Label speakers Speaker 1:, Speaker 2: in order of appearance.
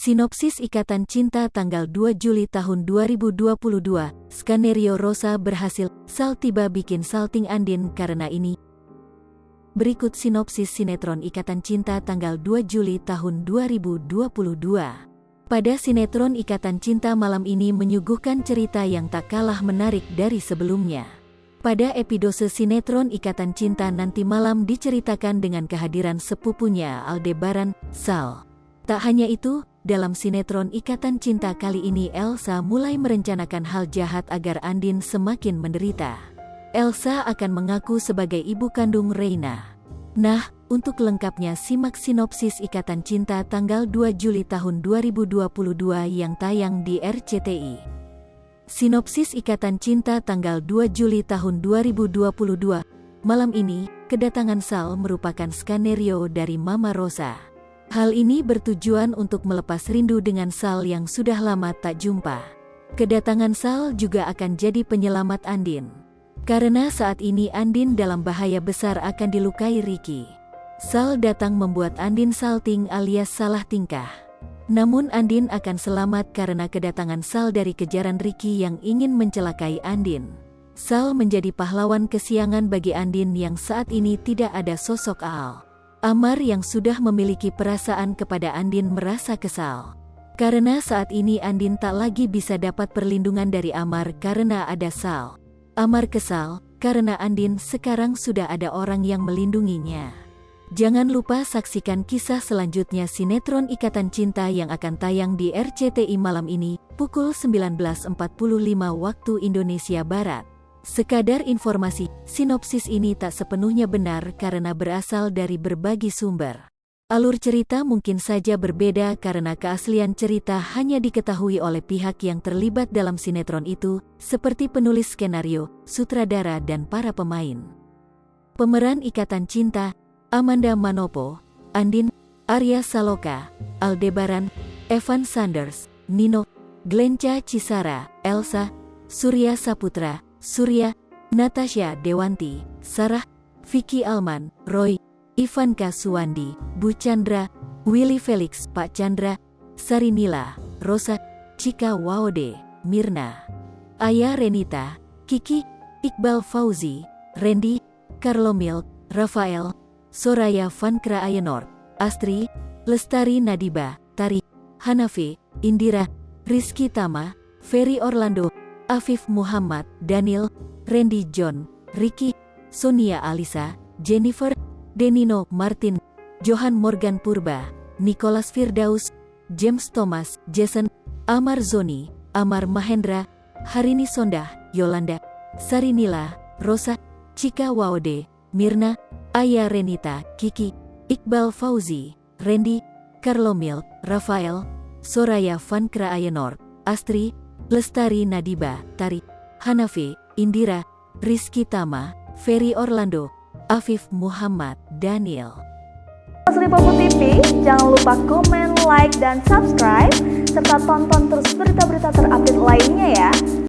Speaker 1: Sinopsis Ikatan Cinta tanggal 2 Juli tahun 2022, skenario Rosa berhasil, Sal tiba bikin salting Andin karena ini. Berikut sinopsis sinetron Ikatan Cinta tanggal 2 Juli tahun 2022. Pada sinetron Ikatan Cinta malam ini menyuguhkan cerita yang tak kalah menarik dari sebelumnya. Pada episode sinetron Ikatan Cinta nanti malam diceritakan dengan kehadiran sepupunya Aldebaran, Sal. Tak hanya itu, dalam sinetron Ikatan Cinta kali ini Elsa mulai merencanakan hal jahat agar Andin semakin menderita. Elsa akan mengaku sebagai ibu kandung Reina. Nah, untuk lengkapnya simak sinopsis Ikatan Cinta tanggal 2 Juli tahun 2022 yang tayang di RCTI. Sinopsis Ikatan Cinta tanggal 2 Juli tahun 2022. Malam ini, kedatangan Sal merupakan skenario dari Mama Rosa. Hal ini bertujuan untuk melepas rindu dengan Sal yang sudah lama tak jumpa. Kedatangan Sal juga akan jadi penyelamat Andin. Karena saat ini Andin dalam bahaya besar akan dilukai Ricky. Sal datang membuat Andin salting alias salah tingkah. Namun Andin akan selamat karena kedatangan Sal dari kejaran Ricky yang ingin mencelakai Andin. Sal menjadi pahlawan kesiangan bagi Andin yang saat ini tidak ada sosok Al. Amar yang sudah memiliki perasaan kepada Andin merasa kesal. Karena saat ini Andin tak lagi bisa dapat perlindungan dari Amar karena ada Sal. Amar kesal karena Andin sekarang sudah ada orang yang melindunginya. Jangan lupa saksikan kisah selanjutnya sinetron Ikatan Cinta yang akan tayang di RCTI malam ini, pukul 19.45 waktu Indonesia Barat. Sekadar informasi, sinopsis ini tak sepenuhnya benar karena berasal dari berbagai sumber. Alur cerita mungkin saja berbeda karena keaslian cerita hanya diketahui oleh pihak yang terlibat dalam sinetron itu, seperti penulis skenario, sutradara dan para pemain. Pemeran Ikatan Cinta, Amanda Manopo, Andin, Arya Saloka, Aldebaran, Evan Sanders, Nino, Glenca Cisara, Elsa, Surya Saputra, Surya, Natasha Dewanti, Sarah, Vicky Alman, Roy, Ivanka Suwandi, Bu Chandra, Willy Felix, Pak Chandra, Sarinila, Rosa, Cika Waode, Mirna, Aya Renita, Kiki, Iqbal Fauzi, Randy, Carlomil, Rafael, Soraya Vankra Ayenor, Astri, Lestari Nadiba, Tari, Hanafi, Indira, Rizky Tama, Ferry Orlando, Afif Muhammad, Daniel, Randy John, Ricky, Sonia Alisa, Jennifer, Denino Martin, Johan Morgan Purba, Nicholas Firdaus, James Thomas, Jason, Amar Zoni, Amar Mahendra, Harini Sondah, Yolanda, Sarinila, Rosa, Cika Waode, Mirna, Aya Renita, Kiki, Iqbal Fauzi, Randy, Carlomil, Rafael, Soraya Vankra Ayenor, Astri, Lestari Nadiba, Tari, Hanafi, Indira, Rizky Tama, Ferry Orlando, Afif Muhammad, Daniel.
Speaker 2: Liverpool TV, jangan lupa komen, like, dan subscribe, serta tonton terus berita-berita terupdate lainnya ya.